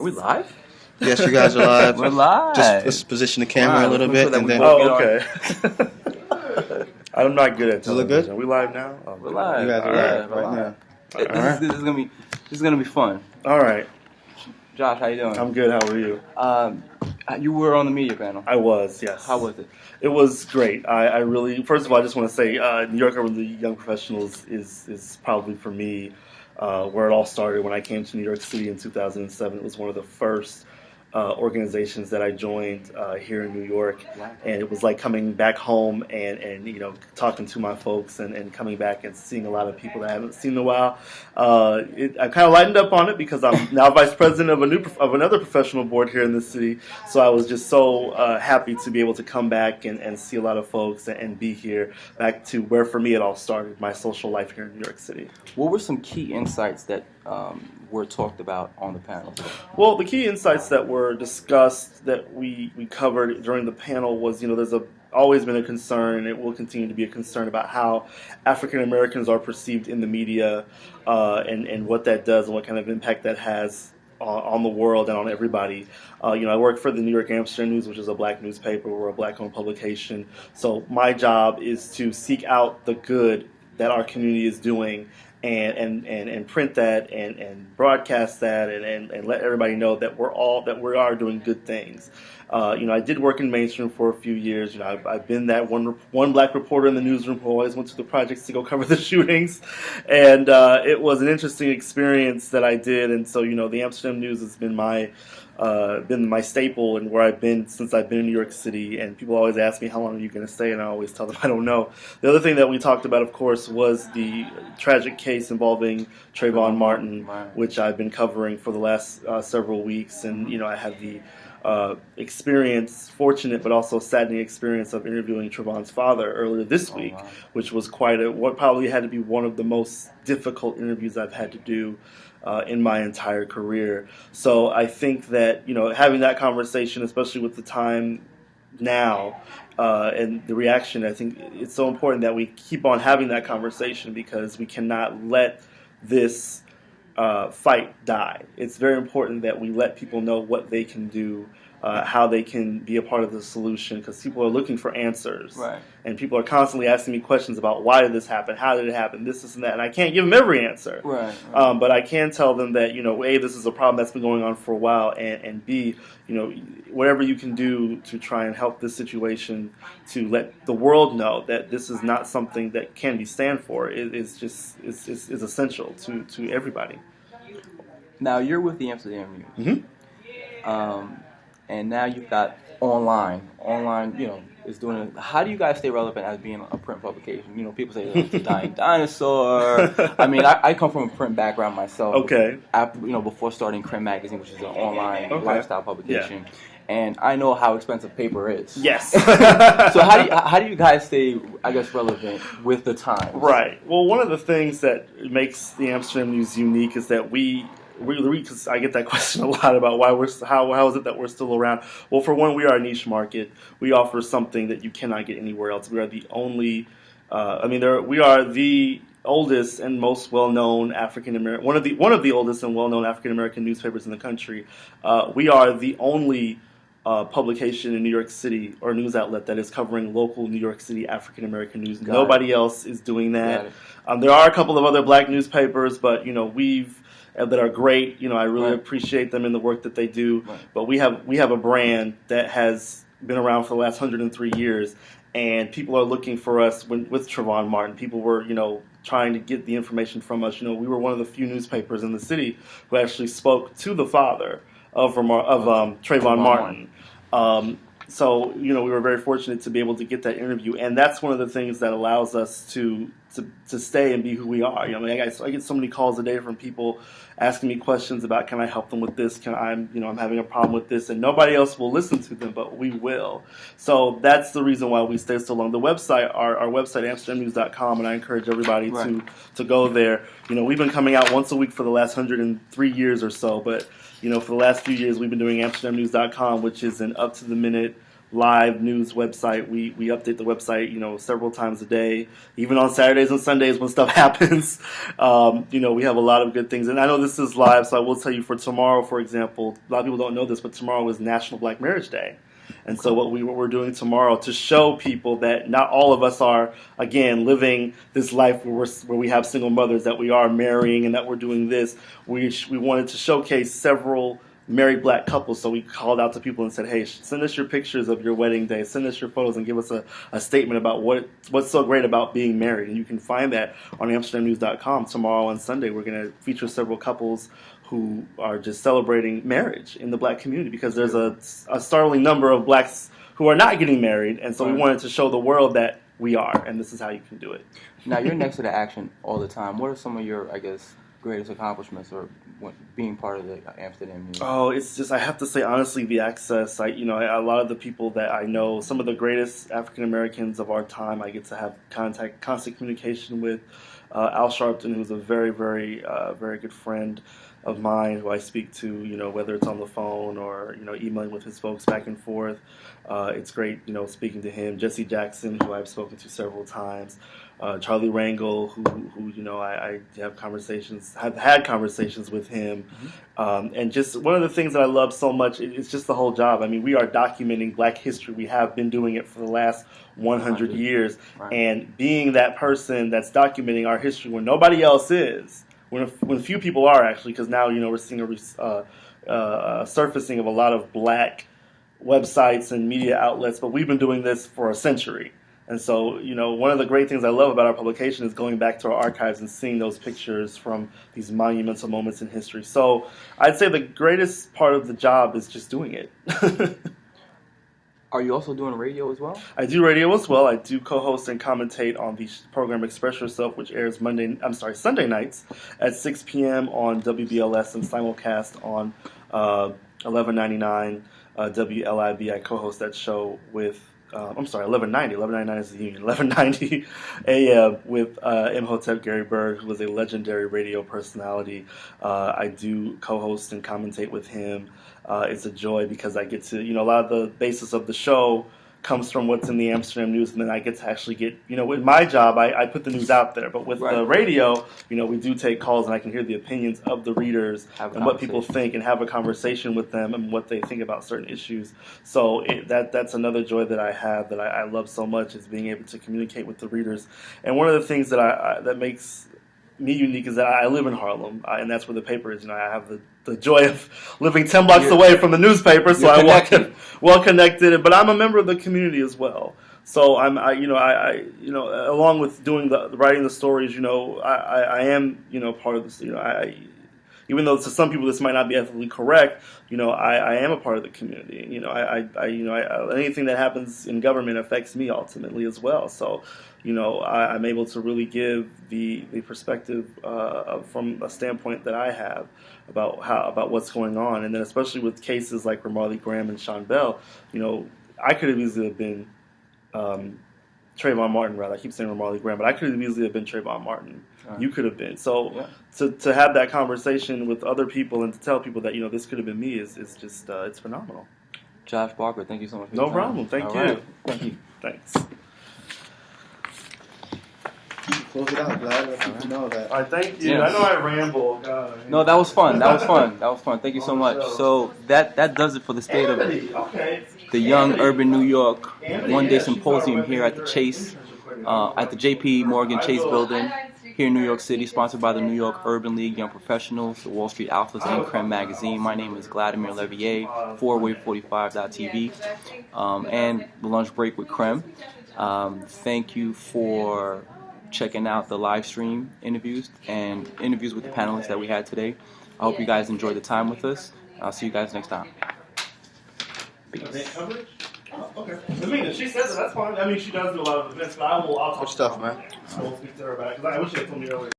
Are we live? Yes, you guys are live. We're live. Just let's position the camera a little bit, and then. Oh, okay. I'm not good at Does it look television. good? Are we live now? Oh, We're live. You guys are live right now. This is gonna be fun. All right. Josh, how you doing? I'm good. How are you? You were on the media panel. I was, yes. How was it? It was great. I really, first of all, I just want to say New York Over the Young Professionals is probably for me where it all started when I came to New York City in 2007. It was one of the first organizations that I joined here in New York, and it was like coming back home and you know, talking to my folks and coming back and seeing a lot of people that I haven't seen in a while. I kind of lightened up on it because I'm now vice president of another professional board here in the city, so I was just so happy to be able to come back and see a lot of folks and be here, back to where for me it all started, my social life here in New York City. What were some key insights that were talked about on the panel? Well, the key insights that were discussed that we covered during the panel was, you know, there's always been a concern, and it will continue to be a concern about how African Americans are perceived in the media, and what that does and what kind of impact that has on the world and on everybody. You know, I work for the New York Amsterdam News, which is a black newspaper. We're a black-owned publication. So my job is to seek out the good that our community is doing and print that and broadcast that and let everybody know that we are doing good things. You know, I did work in mainstream for a few years. You know, I've been that one black reporter in the newsroom who always went to the projects to go cover the shootings, and it was an interesting experience that I did. And so, you know, the Amsterdam News has been my staple and where I've been since I've been in New York City. And people always ask me, how long are you going to stay? And I always tell them I don't know. The other thing that we talked about, of course, was the tragic case involving Trayvon Martin, which I've been covering for the last several weeks. And, you know, I had the fortunate but also saddening experience of interviewing Trayvon's father earlier this week, which was what probably had to be one of the most difficult interviews I've had to do in my entire career. So I think that, you know, having that conversation, especially with the time now and the reaction, I think it's so important that we keep on having that conversation because we cannot let this fight die. It's very important that we let people know what they can do, how they can be a part of the solution, because people are looking for answers. Right. And people are constantly asking me questions about why did this happen, how did it happen, this and that, and I can't give them every answer. Right. But I can tell them that, you know, A, this is a problem that's been going on for a while, and B, you know, whatever you can do to try and help this situation, to let the world know that this is not something that can be stand for, is essential to everybody. Now you're with the Amsterdam News. Mm-hmm. And now you've got online, you know, is doing it. How do you guys stay relevant as being a print publication? You know, people say it's a dying dinosaur. I mean, I come from a print background myself. Okay. After, you know, before starting Creme Magazine, which is an online lifestyle publication. Yeah. And I know how expensive paper is. Yes. So how do you guys stay, I guess, relevant with the times? Right. Well, one of the things that makes the Amsterdam News unique is that because I get that question a lot about how is it that we're still around. Well, for one, we are a niche market. We offer something that you cannot get anywhere else. We are the only, we are the oldest and most well-known African American, one of the oldest and well-known African American newspapers in the country. We are the only publication in New York City or news outlet that is covering local New York City African American news. Nobody else is doing that. There are a couple of other black newspapers, but you know that are great. You know, I really appreciate them in the work that they do. Right. But we have a brand that has been around for the last 103 years, and people are looking for us with Trayvon Martin. People were, you know, trying to get the information from us. You know, we were one of the few newspapers in the city who actually spoke to the father of Trayvon Martin. So, you know, we were very fortunate to be able to get that interview, and that's one of the things that allows us to stay and be who we are. You know, I get so many calls a day from people asking me questions about, can I help them with this? I'm having a problem with this, and nobody else will listen to them, but we will. So that's the reason why we stay so long. The website, our website, AmsterdamNews.com, and I encourage everybody to go there. You know, we've been coming out once a week for the last 103 years or so, but you know, for the last few years, we've been doing AmsterdamNews.com, which is an up-to-the-minute live news website. We update the website, several times a day, even on Saturdays and Sundays when stuff happens. We have a lot of good things. And I know this is live, so I will tell you for tomorrow, for example, a lot of people don't know this, but tomorrow is National Black Marriage Day. And so what we're doing tomorrow to show people that not all of us are, again, living this life where we have single mothers, that we are marrying and that we're doing this. We wanted to showcase several married black couples, so we called out to people and said, hey, send us your pictures of your wedding day, send us your photos, and give us a statement about what's so great about being married. And you can find that on AmsterdamNews.com. Tomorrow on Sunday, we're going to feature several couples who are just celebrating marriage in the black community, because there's a startling number of blacks who are not getting married, and so we wanted to show the world that we are, and this is how you can do it. Now, you're next to the action all the time. What are some of your, I guess, greatest accomplishments or being part of the Amsterdam News? Oh, it's just, I have to say, honestly, the access. A lot of the people that I know, some of the greatest African Americans of our time, I get to have constant communication with. Al Sharpton, who's a very, very, very good friend of mine, who I speak to, whether it's on the phone or, emailing with his folks back and forth. It's great, speaking to him. Jesse Jackson, who I've spoken to several times. Charlie Rangel, who I have had conversations with him. Mm-hmm. And just one of the things that I love so much, it's just the whole job. I mean, we are documenting black history. We have been doing it for the last 100 years. Right. And being that person that's documenting our history when nobody else is, when few people are, actually, because now, we're seeing a surfacing of a lot of black websites and media outlets, but we've been doing this for a century. And so, one of the great things I love about our publication is going back to our archives and seeing those pictures from these monumental moments in history. So I'd say the greatest part of the job is just doing it. Are you also doing radio as well? I do radio as well. I do co-host and commentate on the program Express Yourself, which airs Sunday nights at 6 p.m. on WBLS and simulcast on 1199 WLIB. I co-host that show with 1190. 1199 is the union. 1190 AM with Imhotep Gary Berg, who was a legendary radio personality. I do co-host and commentate with him. It's a joy because I get to, a lot of the basis of the show comes from what's in the Amsterdam News, and then I get to actually get, with my job, I put the news out there. But with the radio, we do take calls, and I can hear the opinions of the readers and what people think, and have a conversation with them and what they think about certain issues. So that's another joy that I have, that I love so much, is being able to communicate with the readers. And one of the things that that makes me unique is that I live in Harlem, and that's where the paper is. I have the joy of living 10 blocks away from the newspaper, so I well connected. But I'm a member of the community as well. So along with doing writing the stories, I am part of this. Even though to some people this might not be ethically correct, I am a part of the community. Anything that happens in government affects me ultimately as well. So, I'm able to really give the perspective from a standpoint that I have about what's going on, and then especially with cases like Ramarley Graham and Sean Bell, I could have easily have been Trayvon Martin, rather. I keep saying Ramarley Graham, but I could have easily have been Trayvon Martin. You could have been. So to have that conversation with other people and to tell people that, this could have been me is just, it's phenomenal. Josh Barker, thank you so much for your time. No problem. Thank you. Right. Thank you. Thanks. Close it out, Glad. Let people know that. All right, thank you. Yes. I know I rambled. No, that was fun. That was fun. Thank you so much. So that does it for the state of the Young Urban New York one-day symposium here at the Chase, at the J.P. Morgan Chase building here in New York City, sponsored by the New York Urban League Young Professionals, the Wall Street Alphas, and Creme Magazine. My name is Gladymir Leveille, 4way45.tv, and the lunch break with Creme. Thank you for checking out the live stream interviews and interviews with the panelists that we had today. I hope you guys enjoyed the time with us. I'll see you guys next time. Peace. Okay. She says that's fine. She does do a lot of events, but I'll talk Good stuff, man. I won't speak to her about it, because I wish she had told me earlier.